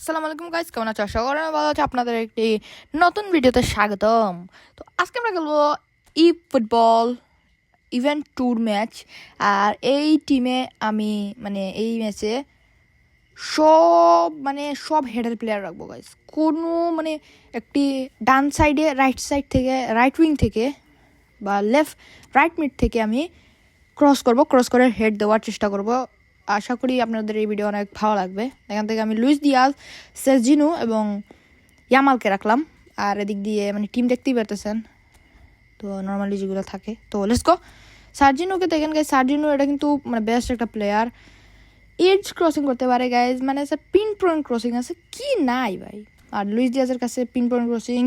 আসসালামু আলাইকুম গাইস, কেমন আছো? আশা করি ভালো আছো। আপনাদের একটি নতুন ভিডিওতে স্বাগতম। তো আজকে আমরা খেলবো ফুটবল ইভেন্ট ট্যুর ম্যাচ। আর এই টিমে আমি এই ম্যাচে সব হেডের প্লেয়ার রাখবো গাইস। কোনো একটি ডান সাইডে রাইট সাইড থেকে রাইট উইং থেকে বা রাইট মিড থেকে আমি ক্রস করে হেড দেওয়ার চেষ্টা করব। আশা করি আপনাদের এই ভিডিও অনেক ভালো লাগবে। এখান থেকে আমি লুইস দিয়াজ, সেজিনু এবং ইয়ামালকে রাখলাম। আর এদিক দিয়ে টিম দেখতেই পারতেছেন, তো নর্মালি যেগুলো থাকে। তো লেটস গো। সার্জিনোকে দেখেন গাইজ, সার্জিনো এটা কিন্তু বেস্ট একটা প্লেয়ার। এজ ক্রসিং করতে পারে গাইজ, পিন পয়েন্ট ক্রসিং আছে কি নাই ভাই। আর লুইস দিয়াজের কাছে পিন পয়েন্ট ক্রসিং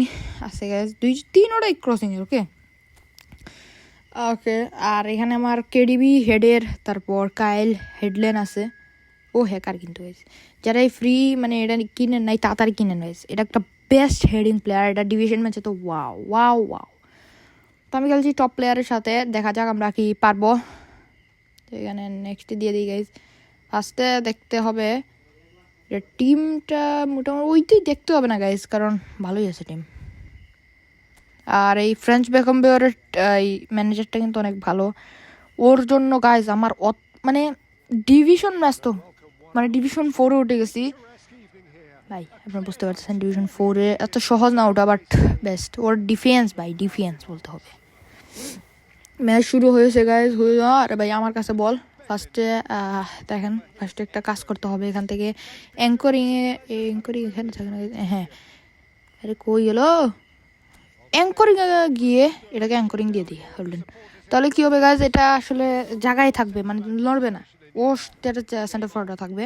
আছে গাইজ, তিনোটাই ক্রসিং এর। ওকে ওকে আর এখানে আমার কেডিবি হেডের, তারপর কাইল হেডলেন আছে। ও হ্যাকার কিন্তু হয়েছে, যারা এই ফ্রি এটা কিনেন নাই তাড়াতাড়ি কিনেন হয়েছে। এটা একটা বেস্ট হেডিং প্লেয়ার, এটা ডিভিশন ম্যাচে তো ওয়াও ওয়াও ওয়াও। তো আমি খেলছি টপ প্লেয়ারের সাথে, দেখা যাক আমরা কি পারবো। তো এখানে নেক্সটে দিয়ে দিই গাইজ। ফার্স্টে দেখতে হবে টিমটা মোটামুটি ওইটাই দেখতে হবে না গাইজ, কারণ ভালোই আছে টিম। আর এই ফ্রেঞ্চ বেকম্বেয়ারের এই ম্যানেজারটা কিন্তু অনেক ভালো। ওর জন্য গাইজ আমার ডিভিশন ম্যাচ তো ডিভিশন 4-এ উঠে গেছি ভাই। আপনারা বুঝতে পারছেন ডিভিশন 4-এ এত সহজ না ওটা, বাট বেস্ট। ওর ডিফেন্স বলতে হবে। ম্যাচ শুরু হয়েছে গাইজ, হয়ে যাওয়া। আরে ভাই আমার কাছে বল। ফার্স্টে একটা কাজ করতে হবে এখান থেকে। অ্যাঙ্করিং এখানে থাকে না। হ্যাঁ, আরে কই গেলো? অ্যাঙ্করিং গিয়ে এটাকে অ্যাঙ্করিং দিয়ে দিই হলেন। তাহলে কী হবে গাইজ, এটা আসলে জায়গায় থাকবে, লড়বে না। ও সেন্টার ফরওয়ার্ডে থাকবে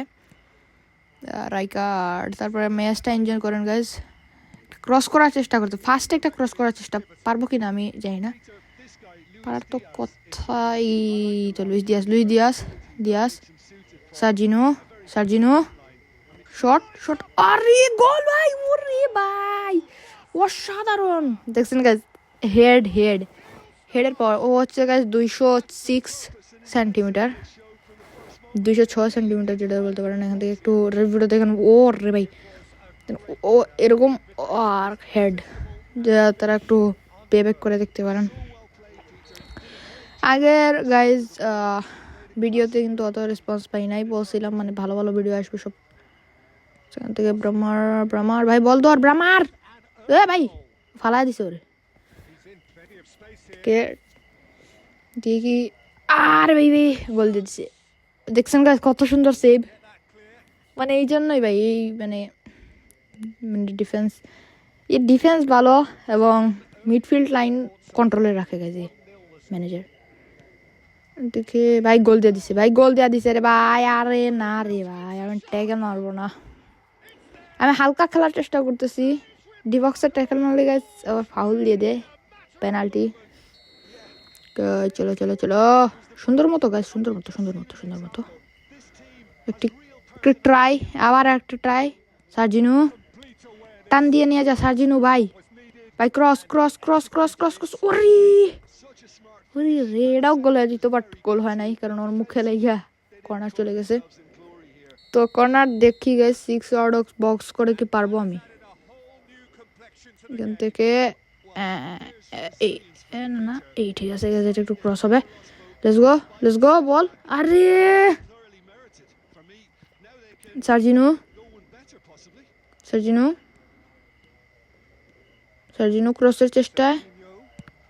রাইকার্ড। তারপরে ম্যাচটা এনজয় করেন গাইজ। ক্রস করার চেষ্টা করতে, ফার্স্টে একটা ক্রস করার চেষ্টা পারবো কি না আমি জানি না। পারার তো কথাই। তো লুইস দিয়াস সার্জিনো শট। আরে গোল ভাই, ওরে ভাই অসাধারণ। দেখছেন গাইজ, হেডের পর ও হচ্ছে গাইজ 206 সেন্টিমিটার, 206 সেন্টিমিটার যেটা বলতে পারেন। এখান থেকে একটু রিভিউটা দেখেন। ও রে ভাই, ও এরকম। আর হেড তারা একটু পেব্যাক করে দেখতে পারেন। আগের গাইজ ভিডিওতে কিন্তু অত রেসপন্স পাই নাই, বলছিলাম ভালো ভালো ভিডিও আসবে সব। সেখান থেকে ব্রামার ভাই বল তো। আর ব্রামার ভাই ফালাই দিছে ওরে কে কি। আর ভাই গোল দিয়ে দিছে। দেখছেন গাইজ কত সুন্দর সেভ। এই জন্যই ভাই এই ডিফেন্স ভালো এবং মিডফিল্ড লাইন কন্ট্রোলে রাখে গেছে ম্যানেজার। দেখে ভাই গোল দিয়ে দিছে রে ভাই। আরে না রে ভাই, আমি ট্যাকেল মারবো না, আমি হালকা খেলার চেষ্টা করতেছি। ডিবক্সের ট্যাকেল মারলে গাইজ আবার ফাউল দিয়ে দেয়, পেনাল্টি। চলো সুন্দর মতো গাইজ, সুন্দর মতো একটি ট্রাই, আবার একটা ট্রাই। সার্জিনু টান দিয়ে নিয়ে যা সার্জিনু ভাই ক্রস। ওরে রে, এটাও গোল হয়ে যেত, বাট গোল হয় নাই কারণ ওর মুখে লেগে কর্নার চলে গেছে। তো কর্নার দেখি গাইজ 6 ইয়ার্ড বক্স করে কি পারবো আমি এখান থেকে? না এই ঠিক আছে, এটা একটু ক্রস হবে। লেটস গো বল। আরে সার্জিনু ক্রসের চেষ্টায়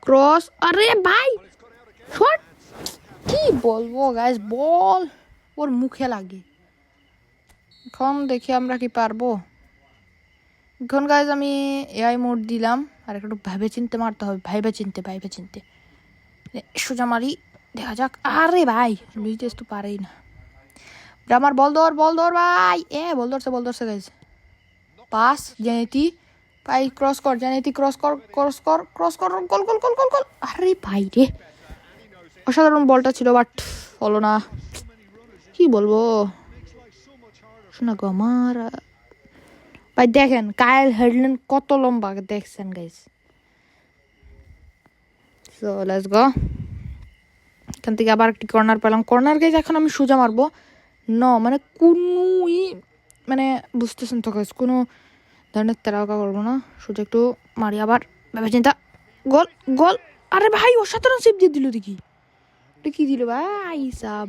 ক্রস। আরে ভাই শট, কি বলবো গাইজ, বল ওর মুখে লাগে। এখন দেখি আমরা কি পারবো। এখন গাইজ আমি এআই মোড দিলাম, আর একটু ভাবে চিনতে মারতে হবে। ভাইবে চিনতে সোজা মারি, দেখা যাক। আরে ভাই লুইস তো পারেই না। আমার বল দৌড় ভাই। বল ধরছে গাইজ। পাস জেনেতি ভাই, ক্রস কর জেনেতি, ক্রস কর গোল। আরে ভাই রে, অসাধারণ বলটা ছিল, বাট হলো না। কি বলবো শোনা গো আমার ভাই। দেখেন কাইল হেডলেন কত লম্বা, দেখছেন গাইজ। So let's go. এখান থেকে আবার একটি কর্নার পেলাম। কর্নার গাইজ এখন আমি সোজা মারবো। কোনোই মানে বুঝতেছেন তো গাইস, কোনো ধরনের তেরাওকা করবো না, সোজা একটু মারি আবার ভেবে চিন্তা গোল গোল। আরে ভাই অসাধারণ সেভ দিয়ে দিল দেখি, এটা কি দিল ভাই সাব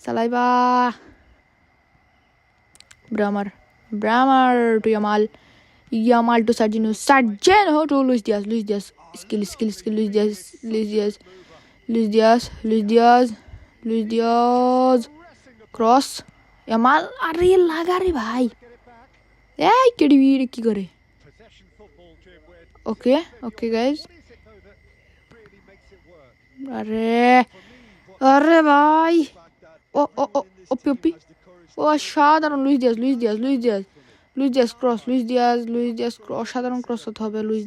সালাইবা। Bremer Bremer to Yamal, Yamal to Sergino, Sergino to Luis Diaz, Luis Diaz skill skill skill, Luis Diaz Luis Diaz Luis Diaz Luis Diaz Luis Diaz cross Yamal. আরে লাগা রে ভাই, এই কেডিবি কি করে। ওকে ওকে গাইজ, আরে আরে ভাই ও ও ও ওপি ওপি ও অসাধারণ। Luis Diaz Luis Diaz Luis Diaz Luis Diaz cross, Luis Diaz Luis Diaz অসাধারণ ক্রস হতে হবে। Luis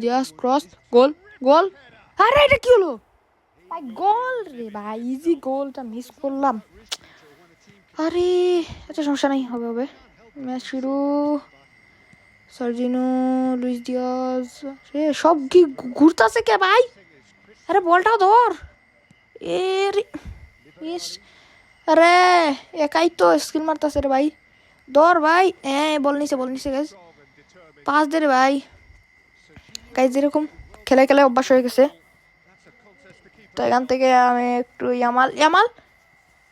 Diaz cross, goal goal. আরে এটা কি হলো ভাই, গোল রে ভাই, ইজি গোলটা মিস করলাম। আরে আচ্ছা সমস্যা নেই, হবে হবে। ম্যাচ শুরু, সার্জিনো লুইস দিয়াস, রে সব কি ঘুরতেছে কে ভাই। আরে বলটাও ধর, এ রে ইস, আরে একাই তো স্কিল মারতেছে রে ভাই, ধর ভাই। হ্যাঁ বল নিছে গাইজ, পাস দে রে ভাই। গাইজ এরকম খেলে খেলে অভ্যাস হয়ে গেছে, তো এখান থেকে আমি একটু Yamal Yamal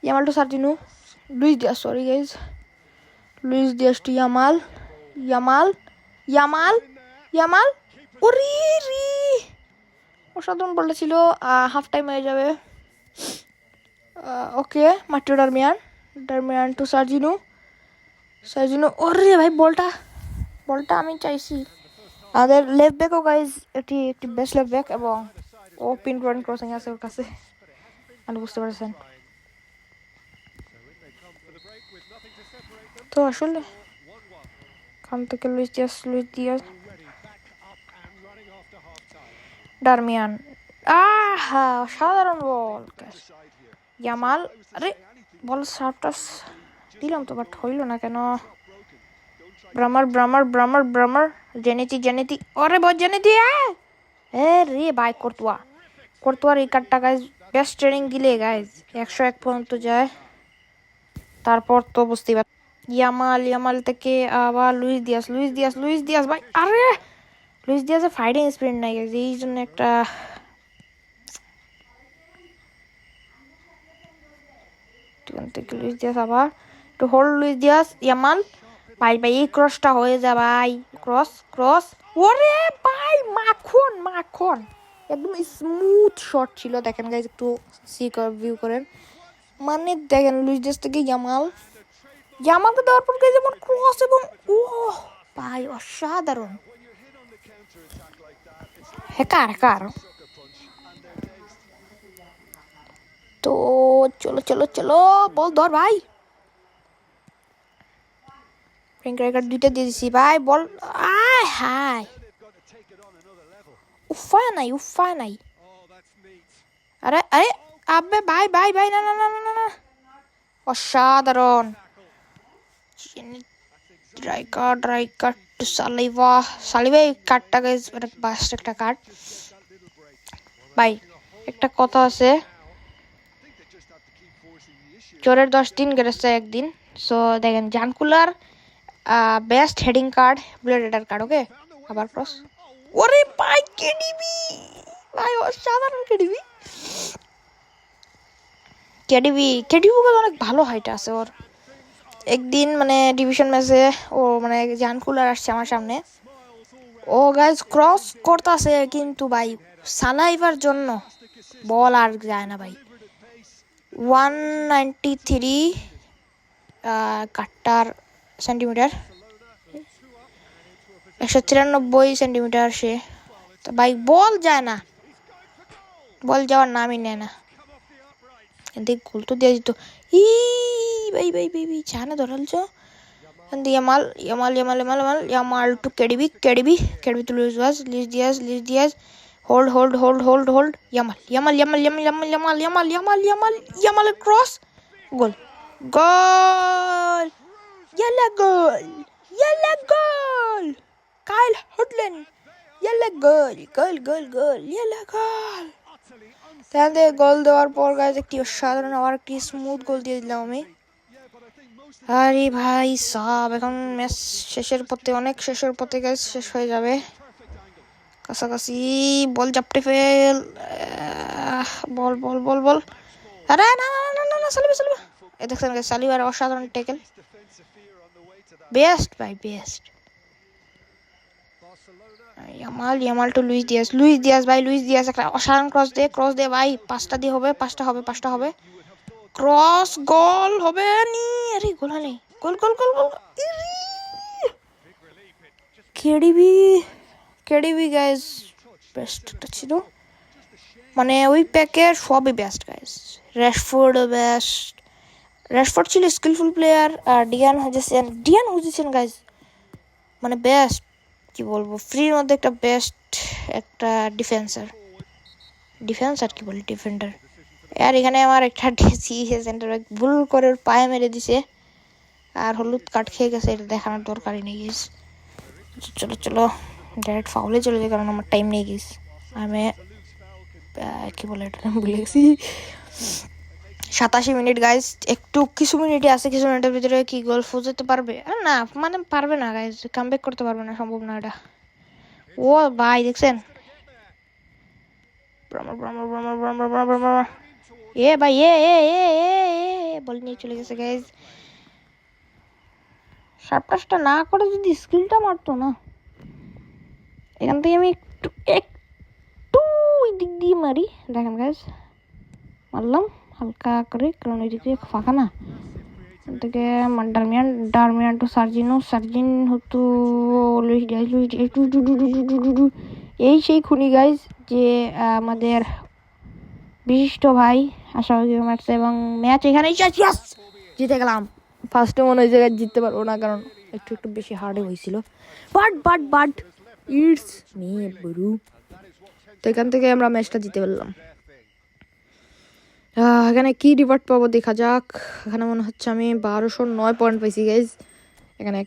Yamal to Sergino, Luis Diaz, sorry guys, Luis Diaz to Yamal, Yamal Yamal Yamal. ওরে রে অসাধারণ বলটা ছিল, হাফ টাইম হয়ে যাবে। ওকে মাটিও ডারমিয়ান টু সার্জিনো, সার্জিনো। ওরে ভাই বলটা আমি চাইছি। আমাদের লেফট ব্যাকও গাইজ একটি বেস্ট লেফট ব্যাক, এবং ও পিন পয়েন্ট ক্রসিং আছে ওর কাছে, মানে বুঝতে পারছেন। তো আসলে খান থেকে লুইস দিয়াস ডারমিয়ান, আহা অসাধারণ বল ইয়ামাল। আরে বল সার্ভটা দিলাম তো, বাট হইল না কেন। ব্রামার জেনেতি ওরে বল জেনেতি। রে ভাই কোর্তুয়ার এই কার্ডটা গাইজ বেস্ট ট্রেনিং দিলে গাইজ 101 পর্যন্ত যায়, তারপর তো বুঝতেই পার। ইয়ামাল থেকে আবার লুইস দিয়াস ভাই। আরে লুইস দিয়াসের ফাইটিং স্পিরিট নাই গাইজ, এই জন্য একটা থেকে লুইস দিয়াস আবার একটু হোল্ড, লুইস দিয়াস ইয়ামাল ভাই এই ক্রসটা হয়ে যা ভাই, ক্রস। ওরে ভাই মাখন একদম স্মুথ শট ছিল, দেখেন গাইজ একটু ভিউ করেন, মানে দেখেন লুইস দিয়াস থেকে ইয়ামালকে দেওয়ার পর গাইজ যেমন ক্রস, এবং ও ভাই অসাধারণ হ্যাকার। তো চলো বল ধর ভাই, দুইটা দিয়ে দিছি ভাই, বল হাই উফায় নাই। আরে আবে ভাই না অসাধারণ। ড্রাইকার টু সালিভা এই কার্ডটা গাইজ বাস্ট একটা কার্ড ভাই। একটা কথা আছে, চোরের 10 দিন গেছে একদিন। সো দেখেন জানকুলার বেস্ট হেডিং কার্ড, ব্লেড রেডার কার্ড। ওকে আবার ক্রস, ওরে ভাই কেডিবি ভাই অসাধারণ। কেডিবি অনেক ভালো হাইট আছে ওর। একদিন মানে ডিভিশন ম্যাচে ও মানে জানকুলার আসছে আমার সামনে, ও গাইজ ক্রস করতেছে, কিন্তু ভাই সালাইভার জন্য বল আর যায় না ভাই। 193 কাট্টার সেন্টিমিটার, 193 সেন্টিমিটার সে, তো ভাই বল যায় না, বল যাওয়ার নামই নেয় না, কিন্তু গোল তো দিয়ে দিত। ভাই জানে ধরালছ। Yamal to KDB to Luis Diaz hold Yamal cross, goal ইয়ালা গোল কাইল হেডলেন, ইয়ালা গোল ইয়ালা গোল। তাহলে গোল দেওয়ার পর গাইজ একটি অসাধারণ আবার একটি স্মুথ গোল দিয়ে দিলাম আমি। আরে ভাই সাব, এখন ম্যাচ শেষের পথে, অনেক শেষের পথে গাইস, শেষ হয়ে যাবে কাছাকাছি। বল জাপটে ফেল, বল বল বল বল, আরে না না না না না, সালিবা সালিবা, এ দেখছেন গাইস, সালিবার অসাধারণ ট্যাকেল, বেস্ট ভাই best. Yamal, Yamal to Luis Diaz, Luis Diaz ভাই, লুইস দিয়াস একটা অসাধারণ ক্রস দে ভাই, পাঁচটা দিয়ে হবে, পাঁচটা হবে, ক্রস গোল হবে নি, আরে গোল হয়নি, গোল গোল গোল গোল, কেডিবি, কেডিবি গাইস বেস্টটা ছিল, মানে ওই প্যাকের সবই best guys. Rashford best, Rashford ছিল স্কিলফুল প্লেয়ার, আর ডিয়ান হুজেসেন গাইস মানে বেস্ট, কি বলবো, ফ্রির মধ্যে একটা বেস্ট একটা ডিফেন্সার কি বলি, ডিফেন্ডার। আর এখানে আমার একটা সেন্টার ব্যাক ভুল করে ওর পায়ে মেরে দিছে, আর হলুদ কার্ড খেয়ে গেছে, এটা দেখানোর দরকারই নেই গেছে। চলো চলো ডাইরেক্ট ফাউলে চলে যায়, কারণ আমার টাইম নেই গেছে, আমি কি বলে এটা ভুলে গেছি। 87 মিনিট গাইজ, একটু কিছু মিনিটই আছে, কিছু মিনিটের ভিতরে কি গোল যেতে পারবে না, মানে পারবে না গাইজ, কামব্যাক করতে পারবে না, সম্ভব না এটা। ও ভাই দেখছেন, এ ভাই এ এ এ এ বল নিয়ে চলে গেছে গাইজ। সাবটাসটা না করে যদি স্কিলটা মারতো না, এখান থেকে আমি একটু একটু ওই দিক দিয়ে মারি, দেখেন গাইজ মারলাম হালকা করে, কারণ ওই দিক দিয়ে ফাঁকা না, থেকে ডারমিয়ান টু সার্জিন হতো এই সেই খুনি গাইজ, যে আমাদের বিশিষ্ট ভাই আশাবাদী মারছে, এবং ম্যাচ এখানেই জিতে গেলাম। ফার্স্টে মনে হয়েছে জিততে পারবো না, কারণ একটু বেশি হার্ডে হয়েছিল, বাট ইটস মি ব্রু। তো এখান থেকে আমরা ম্যাচটা জিতে পারলাম। এখানে কি রিওয়ার্ড পাবো দেখা যাক, এখানে মনে হচ্ছে আমি 1209 পয়েন্ট পাইছি গাইজ, এখানে